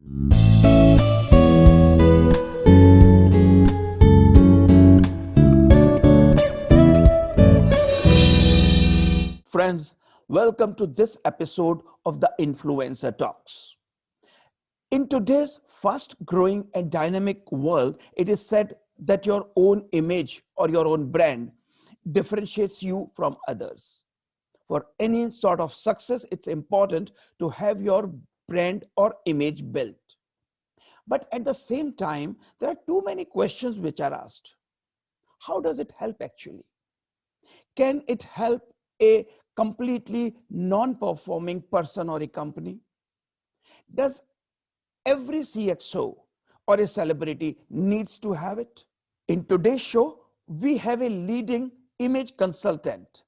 Friends, welcome to this episode of the Influencer Talks. In today's fast growing and dynamic world, it is said that your own image or your own brand differentiates you from others. For any sort of success, it's important to have your brand or image built. But at the same time, there are too many questions which are asked. How does it help actually? Can it help a completely non-performing person or a company? Does every CXO or a celebrity needs to have it? In today's show, we have a leading image consultant,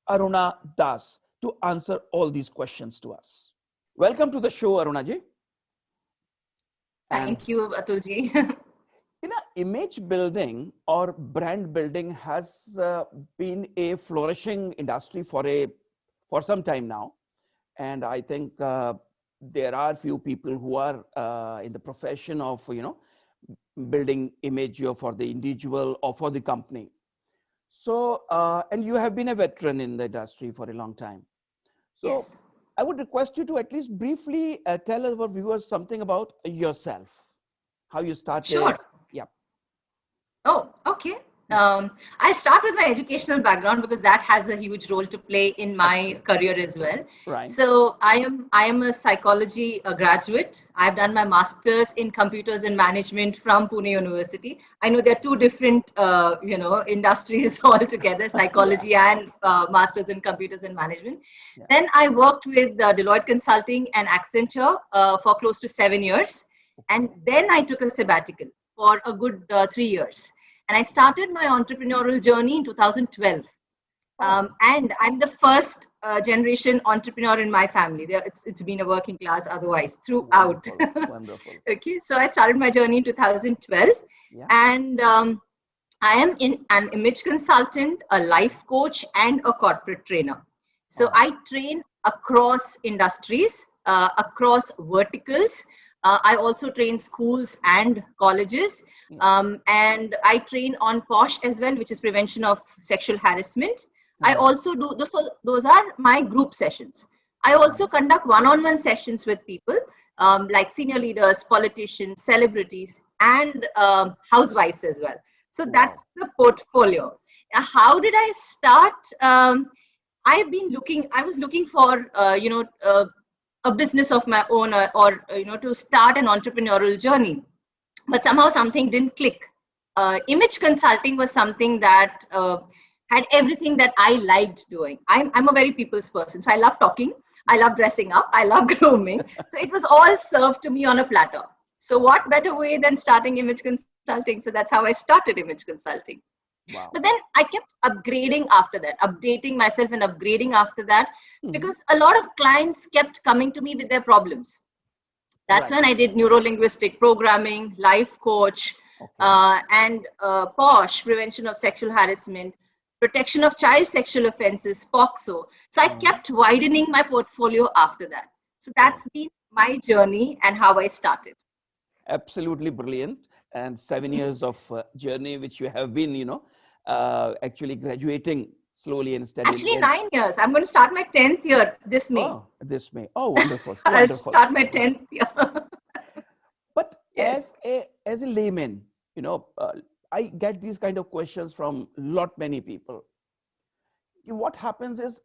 Aruna Das, to answer all these questions to us. Welcome to the show, Aruna ji. Thank you, Atulji. Image building or brand building has been a flourishing industry for some time now, and I think there are few people who are in the profession of building image for the individual or for the company. So and you have been a veteran in the industry for a long time. So Yes. I would request you to at least briefly tell our viewers something about yourself, how you started. Sure. Yeah. Oh, okay. I'll start with my educational background because that has a huge role to play in my career as well. Right. So I am a psychology graduate. I've done my master's in computers and management from Pune University. I know there are two different industries altogether, psychology and masters in computers and management. Yeah. Then I worked with Deloitte Consulting and Accenture for close to 7 years, and then I took a sabbatical for a good 3 years. And I started my entrepreneurial journey in 2012. And I'm the first generation entrepreneur in my family. It's been a working class otherwise throughout. Wonderful. Wonderful. Okay, so I started my journey in 2012. Yeah. And I am an image consultant, a life coach, and a corporate trainer. So Wow. I train across industries, across verticals. I also train schools and colleges. And I train on POSH as well, which is prevention of sexual harassment. I also do those are my group sessions. I also conduct one-on-one sessions with people like senior leaders, politicians, celebrities, and housewives as well. So that's the portfolio. How did I start? I was looking for a business of my own, or to start an entrepreneurial journey. But somehow something didn't click. Image consulting was something that had everything that I liked doing. I'm a very people's person. So I love talking. I love dressing up. I love grooming. So it was all served to me on a platter. So what better way than starting image consulting? So that's how I started image consulting. Wow. But then I kept upgrading after that, updating myself and upgrading after that, because a lot of clients kept coming to me with their problems. That's Right. when I did neuro-linguistic programming, life coach, and POSH, prevention of sexual harassment, protection of child sexual offenses, POXO. So I kept widening my portfolio after that. So that's been my journey and how I started. Absolutely brilliant. And 7 years of journey, which you have been, actually graduating slowly and steadily. Actually, 9 years. I'm going to start my 10th year this May. Oh, this May. Oh, wonderful. I'll Wonderful. start my 10th year. But Yes. as a layman, I get these kind of questions from many people. What happens is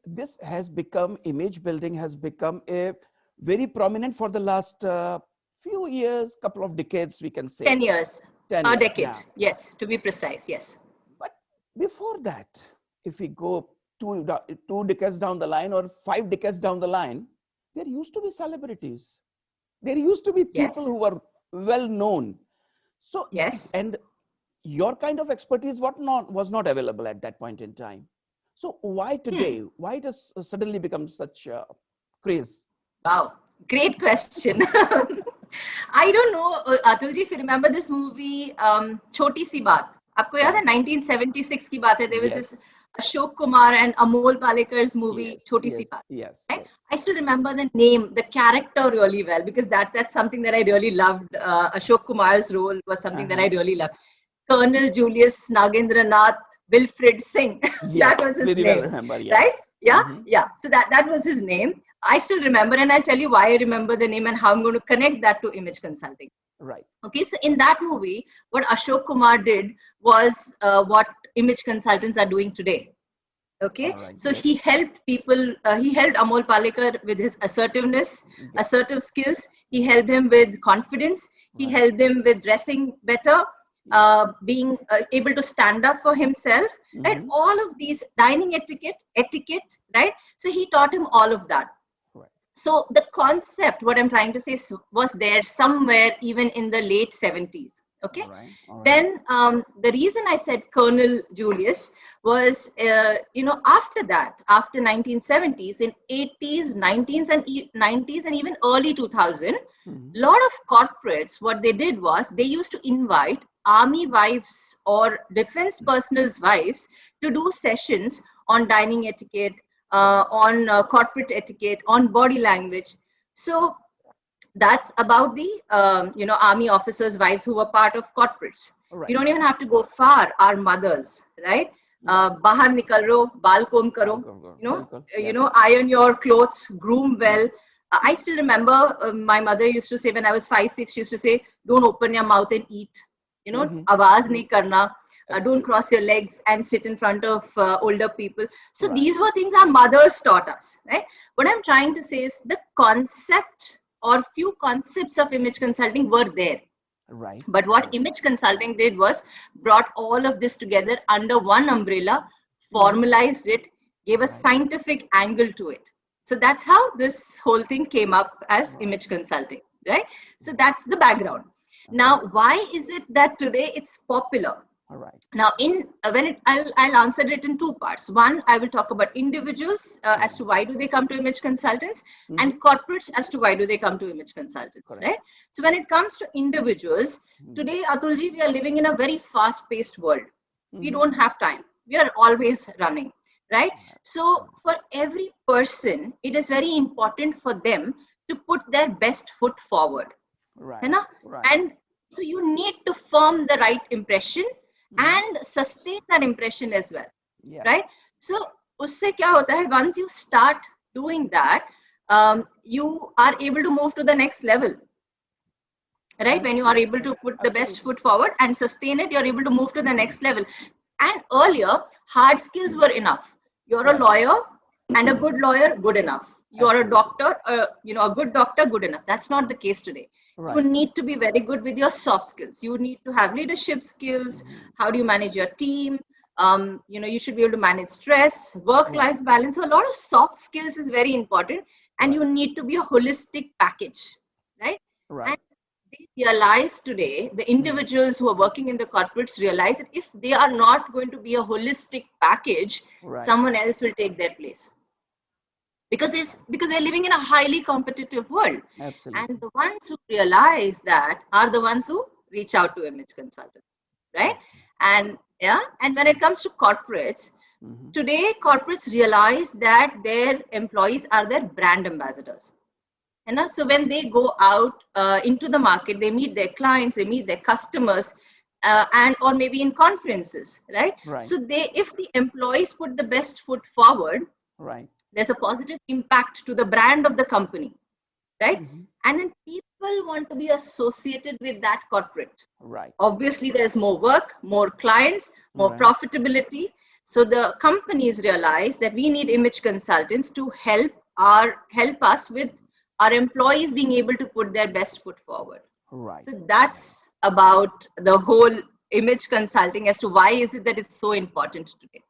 image building has become a very prominent for the last few years, couple of decades, we can say. 10 years. 10 A years, decade. yeah. Yes, to be precise. Yes. But before that, if we go two decades down the line or 5 decades down the line, there used to be celebrities. There used to be people Yes. who were well known. So Yes. and your kind of expertise was not available at that point in time. So why today? Why does suddenly become such a craze? Wow. Great question. I don't know, Atul ji, if you remember this movie, Choti Si Baat. आपको याद है 1976 की बात है. There was Yes. this Ashok Kumar and Amol Palekar's movie Yes, Choti Si yes, Baat. yes, Right? yes. I still remember the name, the character really well because that's something that I really loved. Ashok Kumar's role was something that I Uh-huh. really loved. Colonel Julius Nagendranath Wilfred Singh, that Yes, was his very well name, remember. Yes. right? Yeah, Mm-hmm. yeah. So that was his name. I still remember, and I'll tell you why I remember the name and how I'm going to connect that to image consulting. Right. Okay, so in that movie, what Ashok Kumar did was what image consultants are doing today. Okay, All right. so Yes. he helped people, he helped Amol Palekar with his assertiveness, Yes. assertive skills. He helped him with confidence. He Right. helped him with dressing better, Yes. being able to stand up for himself, right? Mm-hmm. All of these dining etiquette, right? So he taught him all of that. Right. So the concept, what I'm trying to say, was there somewhere even in the late 70s. Okay. All right. All right. Then the reason I said Colonel Julius was, after that, after 1970s, in 80s, 90s, and 90s, and even early 2000, Mm-hmm. lot of corporates, what they did was they used to invite army wives or defense personnel's wives to do sessions on dining etiquette, on corporate etiquette, on body language. So that's about the army officers' wives who were part of corporates. All right. You don't even have to go far. Our mothers, right? Bahar nikal ro, bal comb karo. Bilkul. Yes. Iron your clothes, groom well. I still remember my mother used to say when I was 5, 6, she used to say, "Don't open your mouth and eat. Mm-hmm. Awaz nahi karna. Don't Absolutely. cross your legs and sit in front of older people." So Right. these were things our mothers taught us, right? What I'm trying to say is the concept or few concepts of image consulting were there. Right. But what image consulting did was brought all of this together under one umbrella, formalized it, gave a Right. scientific angle to it. So that's how this whole thing came up as Right. image consulting, right? So that's the background. Now, why is it that today it's popular? All right. Now, I'll answer it in two parts. One, I will talk about individuals as to why do they come to image consultants, and corporates as to why do they come to image consultants, Correct. right? So when it comes to individuals, today, Atulji, we are living in a very fast-paced world. We don't have time. We are always running, right? So for every person, it is very important for them to put their best foot forward. Right. है ना? Right. And so you need to form the right impression and sustain that impression as well, Yeah. right? So usse kya hota hai, once you start doing that, you are able to move to the next level, right? When you are able to put the best foot forward and sustain it, you're able to move to the next level. And earlier, hard skills were enough. You're a lawyer, and a good lawyer, good enough. You are a doctor, a good doctor, good enough. That's not the case today. Right. You need to be very good with your soft skills. You need to have leadership skills. How do you manage your team? You should be able to manage stress, work-life balance. So a lot of soft skills is very important, and you need to be a holistic package, right? Right. And they realize today, the individuals who are working in the corporates realize that if they are not going to be a holistic package, someone else will take their place. Because we're living in a highly competitive world. Absolutely. And the ones who realize that are the ones who reach out to image consultants, right? And when it comes to corporates, today corporates realize that their employees are their brand ambassadors. So when they go out into the market, they meet their clients, they meet their customers, or maybe in conferences, right? So if the employees put the best foot forward, right, there's a positive impact to the brand of the company, right? And then people want to be associated with that corporate. Right. Obviously, there's more work, more clients, more profitability. So the companies realize that we need image consultants to help us with our employees being able to put their best foot forward. Right. So that's about the whole image consulting as to why is it that it's so important today.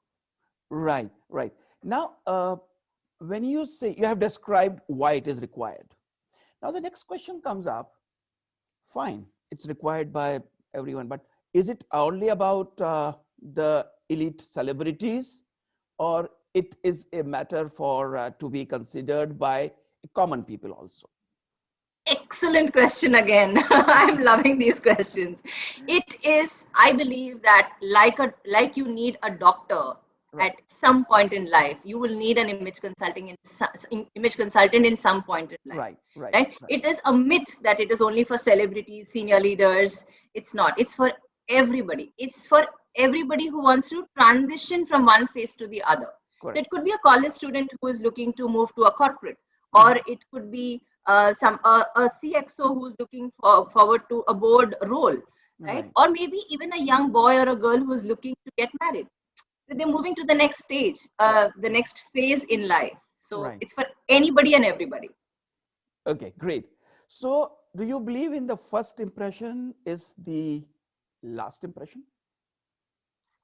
Right. Right. Now, when you say you have described why it is required, now the next question comes up. Fine, it's required by everyone, but is it only about the elite celebrities, or it is a matter for to be considered by common people also? Excellent question again. I'm loving these questions. It is, I believe that like you need a doctor at some point in life. You will need an image image consultant in some point in life. Right? It is a myth that it is only for celebrities, senior leaders. It's not. It's for everybody. It's for everybody who wants to transition from one phase to the other. Correct. So it could be a college student who is looking to move to a corporate, or it could be a CXO who's looking forward to a board role, right? Or maybe even a young boy or a girl who's looking to get married. So they're moving to the next stage, the next phase in life. So it's for anybody and everybody. Okay, great. So do you believe in the first impression is the last impression?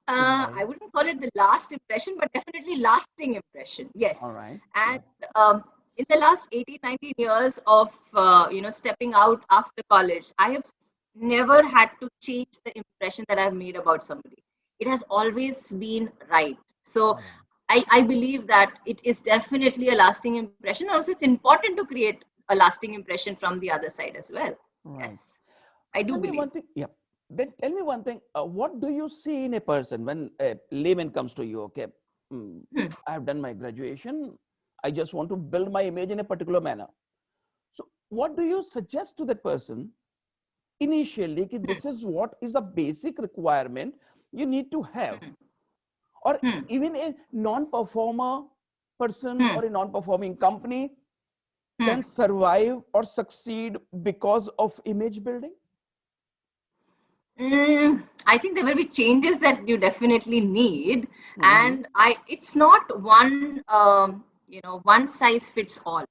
I wouldn't call it the last impression, but definitely lasting impression. Yes. All right. And in the last 18, 19 years of, stepping out after college, I have never had to change the impression that I've made about somebody. It has always been right. So I believe that it is definitely a lasting impression. Also, it's important to create a lasting impression from the other side as well. Yes, I do believe. One thing, then tell me one thing. What do you see in a person when a layman comes to you? Okay, I have done my graduation. I just want to build my image in a particular manner. So what do you suggest to that person initially? This is what is the basic requirement you need to have. Or even a non-performer person or a non-performing company can survive or succeed because of image building? I think there will be changes that you definitely need, and it's not one one size fits all.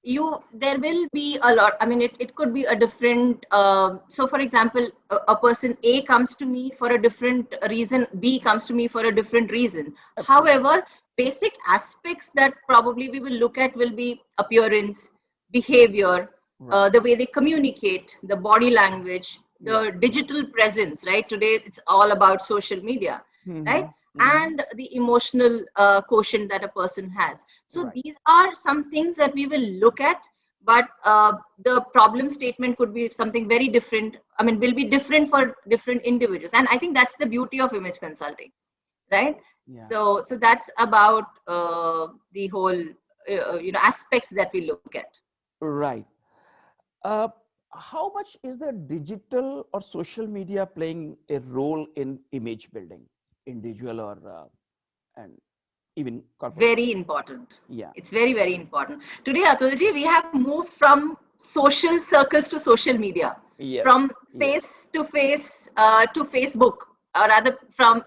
There will be a lot. I mean, it could be a different. So, for example, a person A comes to me for a different reason. B comes to me for a different reason. However, basic aspects that probably we will look at will be appearance, behavior, the way they communicate, the body language, the digital presence. Right, today it's all about social media, right? And the emotional quotient that a person has. So these are some things that we will look at, but the problem statement could be something very different. I mean, will be different for different individuals. And I think that's the beauty of image consulting, right? So that's about the whole, aspects that we look at. Right. How much is the digital or social media playing a role in image building? Individual or and even corporate? Very important. It's very, very important. Today, Atulji, we have moved from social circles to social media, from face to face to Facebook, or rather from,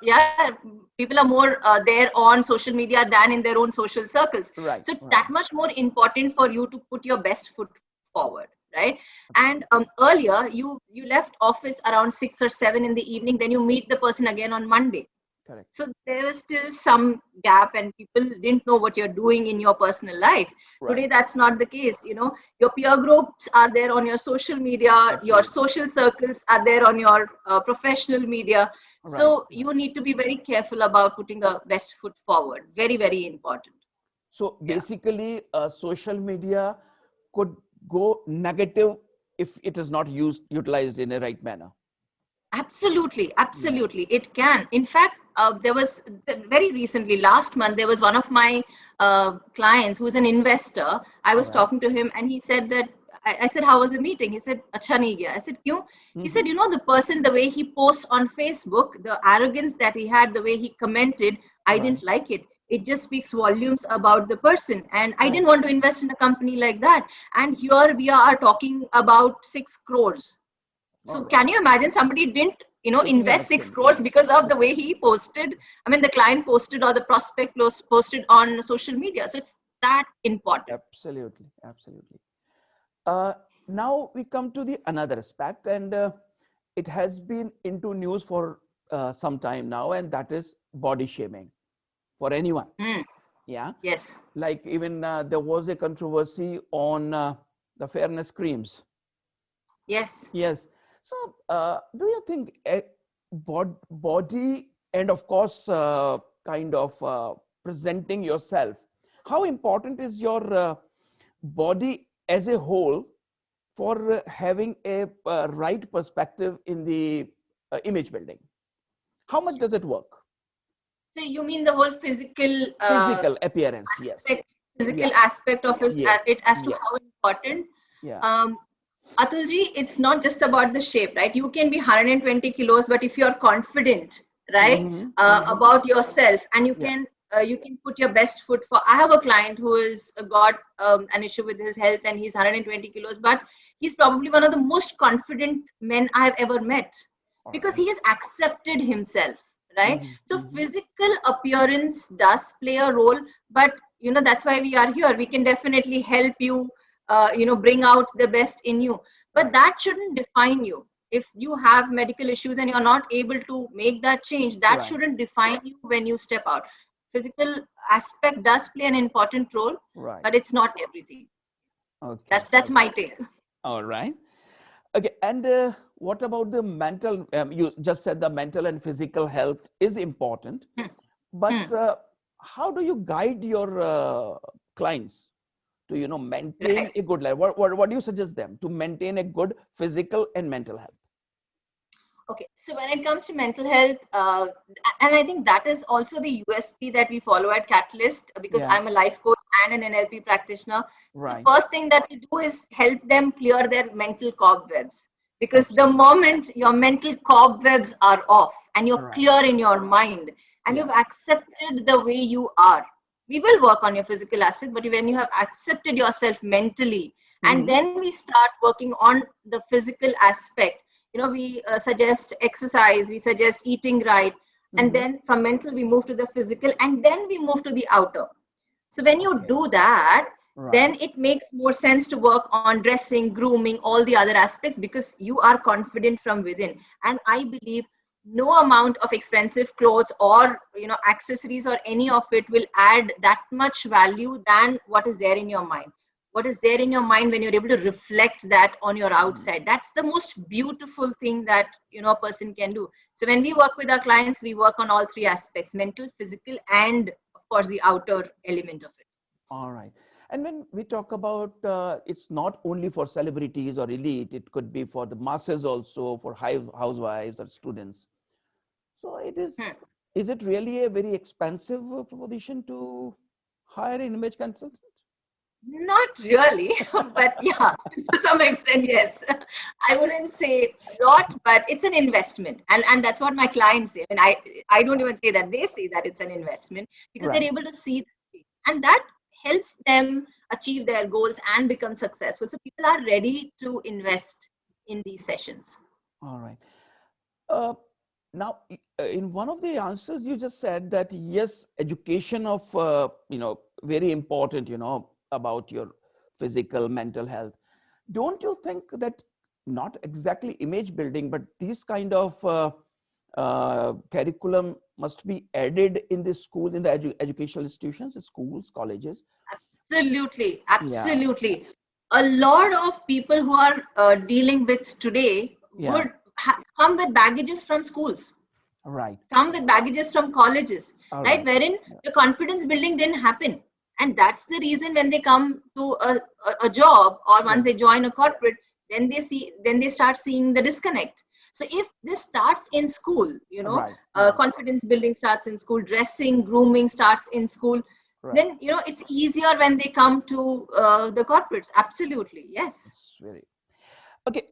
people are more there on social media than in their own social circles. So it's that much more important for you to put your best foot forward. Right. And earlier you left office around 6 or 7 in the evening, then you meet the person again on Monday. Correct. So there was still some gap and people didn't know what you're doing in your personal life. Today, that's not the case. Your peer groups are there on your social media, your social circles are there on your professional media. So you need to be very careful about putting the best foot forward. Very, very important. So basically, social media could go negative if it is not utilized in a right manner. Absolutely. It can. In fact, there was very recently, last month, there was one of my clients who's an investor. I was talking to him and he said that, I said, how was the meeting? He said, acha nahi gaya. I said, kyun? He said, the person, the way he posts on Facebook, the arrogance that he had, the way he commented, I didn't like it. It just speaks volumes about the person. And I didn't want to invest in a company like that. And here we are talking about 6 crores. So can you imagine somebody didn't, invest 6 crores because of the way he posted? I mean, the client posted or the prospect posted on social media. So it's that important. Absolutely. Now we come to the another aspect, and it has been into news for some time now, and that is body shaming for anyone. Yes. Like even there was a controversy on the fairness creams. Yes. So do you think a body and of course kind of presenting yourself, how important is your body as a whole for having a right perspective in the image building? How much does it work? So you mean the whole physical Physical appearance. Yes. aspect, physical Yeah. aspect of his Yes. it as to Yes. how important. Yeah. Atulji, it's not just about the shape, right? You can be 120 kilos, but if you're confident, right, about yourself, and Yeah. you can put your best foot for. I have a client who is got an issue with his health, and he's 120 kilos, but he's probably one of the most confident men I've ever met All because right. he has accepted himself, right? So Mhm. physical appearance does play a role, but that's why we are here. We can definitely help you bring out the best in you, but Right. that shouldn't define you. If you have medical issues and you're not able to make that change, that Right. shouldn't define you when you step out. Physical aspect does play an important role, Right. but it's not everything. Okay. That's Okay. my take. All right. Okay. And what about the mental? You just said the mental and physical health is important, Hmm. but Hmm. how do you guide your clients to maintain Right. a good life? What do you suggest them to maintain a good physical and mental health? Okay, so when it comes to mental health, and I think that is also the USP that we follow at Catalyst, because Yeah. I'm a life coach and an NLP practitioner. So the Right. first thing that we do is help them clear their mental cobwebs. Because the Okay. moment your mental cobwebs are off and you're Right. clear in your mind and Yeah. you've accepted the way you are, we will work on your physical aspect, but when you have accepted yourself mentally, and Hmm. then we start working on the physical aspect, we suggest exercise, we suggest eating right, and Hmm. then from mental we move to the physical, and then we move to the outer. So when you Okay. do that, Right. then it makes more sense to work on dressing, grooming, all the other aspects, because you are confident from within. And I believe no amount of expensive clothes or accessories or any of it will add that much value than what is there in your mind. What is there in your mind, when you're able to reflect that on your Mm. outside, that's the most beautiful thing that a person can do. So when we work with our clients, we work on all three aspects: mental, physical, and of course the outer element of it. All right. And when we talk about it's not only for celebrities or elite, it could be for the masses also, for housewives or students. So is it really a very expensive proposition to hire an image consultant? Not really, but yeah, to some extent, yes. I wouldn't say a lot, but it's an investment, and that's what my clients say. And I don't even say that; they say that it's an investment because they're Right. able to see that, and that helps them achieve their goals and become successful. So people are ready to invest in these sessions. All right. Uh, Now, in one of the answers, you just said that yes, education of very important, about your physical, mental health. Don't you think that not exactly image building, but these kind of curriculum must be added in the school, in the educational institutions, schools, colleges? Absolutely, Yeah, absolutely. A lot of people who are dealing with today yeah, would come with baggages from schools, right. come with baggages from colleges, All right? right. Wherein Yeah. the confidence building didn't happen. And that's the reason when they come to a job, or once Yeah. they join a corporate, then they start seeing the disconnect. So if this starts in school, Right. Right. confidence building starts in school, dressing, grooming starts in school, Right. then it's easier when they come to the corporates. Absolutely, yes. It's very okay.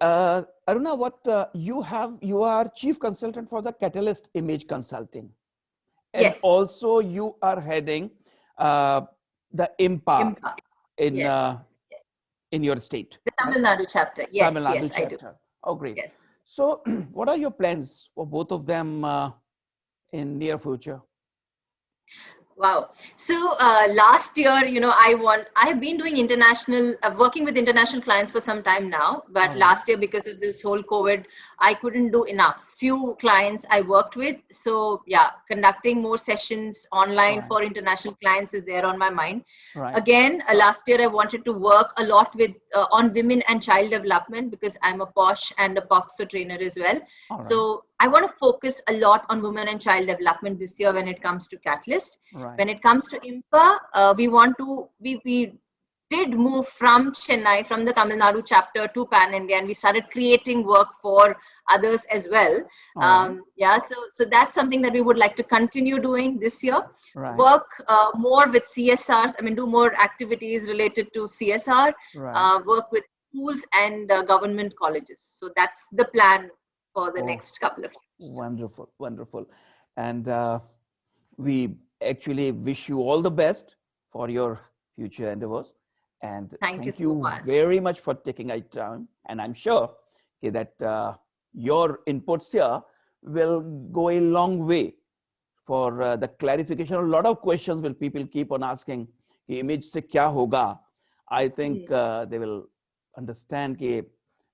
Aruna, what you are chief consultant for the Catalyst Image Consulting, and Yes. also you are heading uh, the IMPA Impact. in Yes. in your state, The right? Tamil Nadu chapter. Tamil Yes, Nadu yes, I do. chapter. Oh, great. Yes. So, what are your plans for both of them in near future? Wow. So last year, I have been doing working with international clients for some time now. All But right. last year, because of this whole COVID, I couldn't do enough. Few clients I worked with. So yeah, conducting more sessions online Right. for international clients is there on my mind. Right. Again, last year I wanted to work a lot with on women and child development, because I'm a POSH and a POXO trainer as well. All right. So I want to focus a lot on women and child development this year when it comes to Catalyst. Right. When it comes to IMPA, we did move from Chennai, from the Tamil Nadu chapter to Pan India, and we started creating work for others as well. Yeah, so that's something that we would like to continue doing this year. Right. Work more with CSRs. I mean, do more activities related to CSR. Right. Work with schools and government colleges. So that's the plan for the next couple of years. Wonderful, wonderful. And we actually wish you all the best for your future endeavors. And Thank you so you much. very much for taking a time. And I'm sure that your inputs here will go a long way for the clarification. A lot of questions will people keep on asking, कि image se kya hoga? I think they will understand कि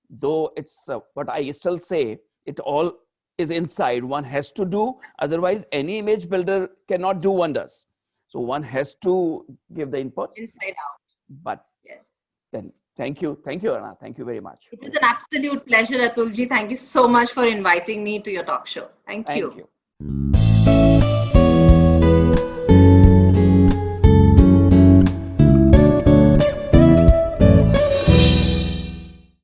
though it's but I still say it all is inside. One has to do, otherwise any image builder cannot do wonders. So one has to give the inputs. Inside out. But yes. Then thank you, Anna. Thank you very much. It was an absolute pleasure, Atulji. Thank you so much for inviting me to your talk show. Thank you. Thank you.